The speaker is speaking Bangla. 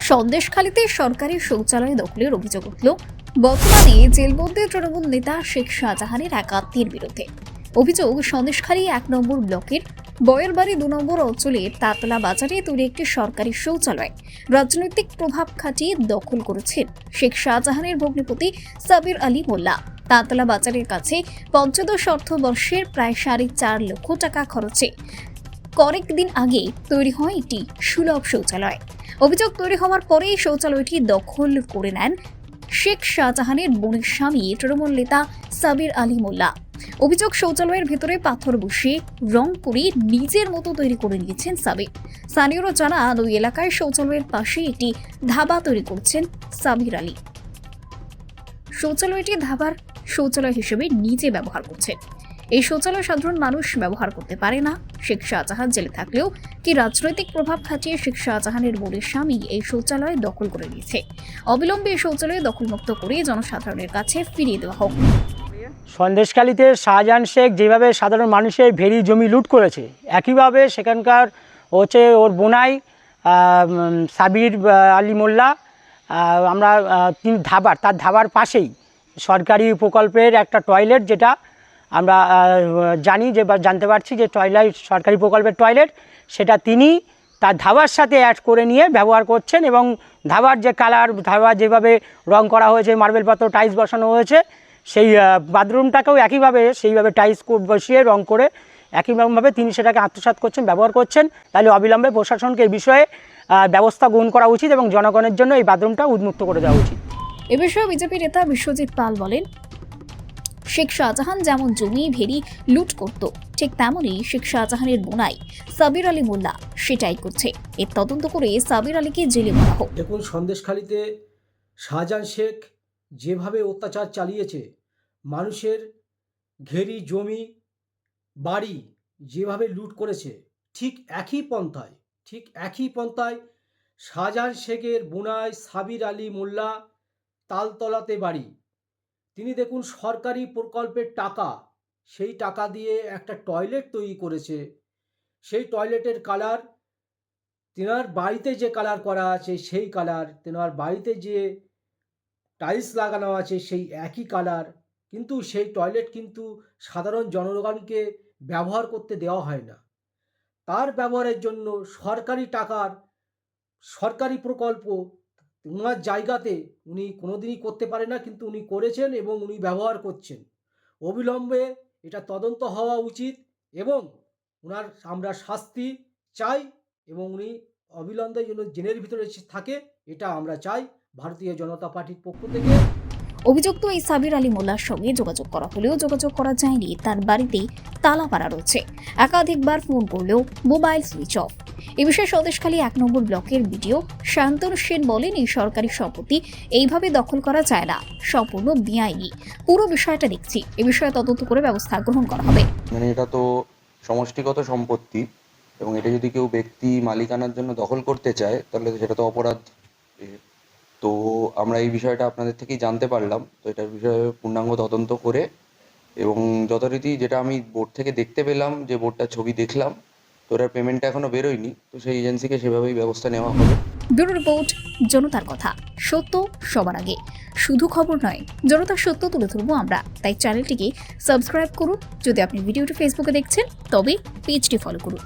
সন্দেশখালীতে সরকারি শৌচালয় দখলের অভিযোগ উঠল বর্তমানে জেলবন্দি তৃণমূল নেতা শেখ শাহজাহানের এক আত্মীয়ের বিরুদ্ধে। অভিযোগ, সন্দেশখালী ১ নম্বর ব্লকের বয়েরবাড়ি ২ নম্বর অঞ্চলের তাতলা বাজারে তৈরি একটি সরকারি শৌচালয় রাজনৈতিক প্রভাব খাটিয়ে দখল করেছেন শেখ শাহজাহানের ভগ্নিপতি সাবির আলী মোল্লা। তাতলা বাজারের কাছে পঞ্চদশ অর্থবর্ষের প্রায় ৪.৫ লক্ষ টাকা খরচে কয়েকদিন আগে তৈরি হয় একটি সুলভ শৌচালয়। অভিযোগ, তৈরি হওয়ার পরেই শৌচালয়টি দখল করে নেন শেখ শাহজাহানের বোনের স্বামী তৃণমূল নেতা সাবির আলী মোল্লা। অভিযোগ, শৌচালয়ের ভেতরে পাথর বসিয়ে রং করে নিজের মতো তৈরি করে নিয়েছেন সাবির। স্থানীয়রা জানান, ওই এলাকায় শৌচালয়ের পাশে একটি ধাবা তৈরি করছেন সাবির আলী। শৌচালয়টি ধাবার শৌচালয় হিসেবে নিজে ব্যবহার করছেন। এই শৌচালয় সাধারণ মানুষ ব্যবহার করতে পারে না। শেখ শাহজাহান জেলে থাকলেও কি রাজনৈতিক প্রভাব খাটিয়ে শেখ শাহজাহানের বোনের স্বামী এই শৌচালয় দখল করে নিয়েছে। অবিলম্বে এই শৌচালয় দখলমুক্ত করে জনসাধারণের কাছে ফিরিয়ে দেওয়া হোক। সন্দেশখালীতে শাহজাহান শেখ যেভাবে সাধারণ মানুষের ভেরি জমি লুট করেছে, একইভাবে সেখানকার ওর বোনাই সাবির আলী মোল্লা, আমরা তিনি তার ধাবার পাশেই সরকারি প্রকল্পের একটা টয়লেট, যেটা আমরা জানতে পারছি যে সরকারি প্রকল্পের টয়লেট, সেটা তিনি তার ধাবার সাথে অ্যাড করে নিয়ে ব্যবহার করছেন। এবং ধাবার যে কালার, ধাবার যেভাবে রং করা হয়েছে, মার্বেল পাথর টাইলস বসানো হয়েছে, সেই বাথরুমটাকেও একইভাবে সেইভাবে টাইলস বসিয়ে রং করে একইভাবে তিনি সেটাকে আত্মসাৎ করছেন, ব্যবহার করছেন। তাহলে অবিলম্বে প্রশাসনকে এই বিষয়ে ব্যবস্থা গ্রহণ করা উচিত এবং জনগণের জন্য এই বাথরুমটা উন্মুক্ত করে দেওয়া উচিত। এ বিষয়ে বিজেপি নেতা বিশ্বজিৎ পাল বলেন, শেখ শাহজাহান যেমন জমি ভেরি লুট করত, ঠিক তেমনই শেখ শাহজাহানের বোনাই সাবির আলী মোল্লা সেটাই করছে। এর তদন্ত করে সাবির আলীকে জেলে ভরা হোক। দেখুন, সন্দেশখালীতে শাহজাহান শেখ যেভাবে অত্যাচার চালিয়েছে, মানুষের ঘেরি জমি বাড়ি যেভাবে লুট করেছে, ঠিক একই পন্থায় শাহজাহান শেখের বোনাই সাবির আলী মোল্লা তালতলাতে বাড়ি। তিনি দেখুন, সরকারি প্রকল্পের টাকা, সেই টাকা দিয়ে একটা টয়লেট তৈরি করেছে। সেই টয়লেটের কালার, তেনার বাড়িতে যে কালার করা আছে সেই কালার, তেনার বাড়িতে যে টাইলস লাগানো আছে সেই একই কালার, কিন্তু সেই টয়লেট কিন্তু সাধারণ জনগণকে ব্যবহার করতে দেওয়া হয় না। তার ব্যবহারের জন্য সরকারি টাকার সরকারি প্রকল্প ওনার জায়গাতে উনি কোনোদিনই করতে পারে না, কিন্তু উনি করেছেন এবং উনি ব্যবহার করছেন। অবিলম্বে এটা তদন্ত হওয়া উচিত এবং ওনার আমরা শাস্তি চাই এবং উনি অবিলম্বে যেন জেলের ভিতরে থাকে, এটা আমরা চাই ভারতীয় জনতা পার্টির পক্ষ থেকে। অভিযুক্ত এই সাবির আলী মোল্লার সঙ্গে যোগাযোগ করা হলেও যোগাযোগ করা যায়নি। তার বাড়িতেই তালা মারা রয়েছে। একাধিকবার ফোন করলেও মোবাইল সুইচ অফ। এ বিষয়ে সন্দেশখালী ১ নম্বর ব্লকের বিডিও শান্তনু সেন বলেন, এই সরকারি সম্পত্তি এইভাবে দখল করা যায় না, সম্পূর্ণ বেআইনি। পুরো বিষয়টা দেখছি, এ বিষয়ে তদন্ত করে ব্যবস্থা গ্রহণ করা হবে। মানে এটা তো সমষ্টিগত সম্পত্তি এবং এটা যদি কেউ ব্যক্তি মালিকানার জন্য দখল করতে চায় তাহলে সেটা তো অপরাধ। তো আমরা এই বিষয়টা আপনাদের থেকেই জানতে পারলাম। তো এটার বিষয়ে পূর্ণাঙ্গ তদন্ত করে এবং যথারীতি যেটা আমি বোর্ড থেকে দেখতে পেলাম, যে বোর্ডটার ছবি দেখলাম, তো এটার পেমেন্টটা এখনো বেরোয়নি, তো সেই এজেন্সিকে সেভাবেই ব্যবস্থা নেওয়া হবে। ব্যুরো রিপোর্ট, জনতার কথা, সত্য সবার আগে। শুধু খবর নয়, জনতার সত্য তুলে ধরবো আমরা। তাই চ্যানেলটিকে সাবস্ক্রাইব করুন। যদি আপনি ভিডিওটি ফেসবুকে দেখছেন তবে পেজটি ফলো করুন।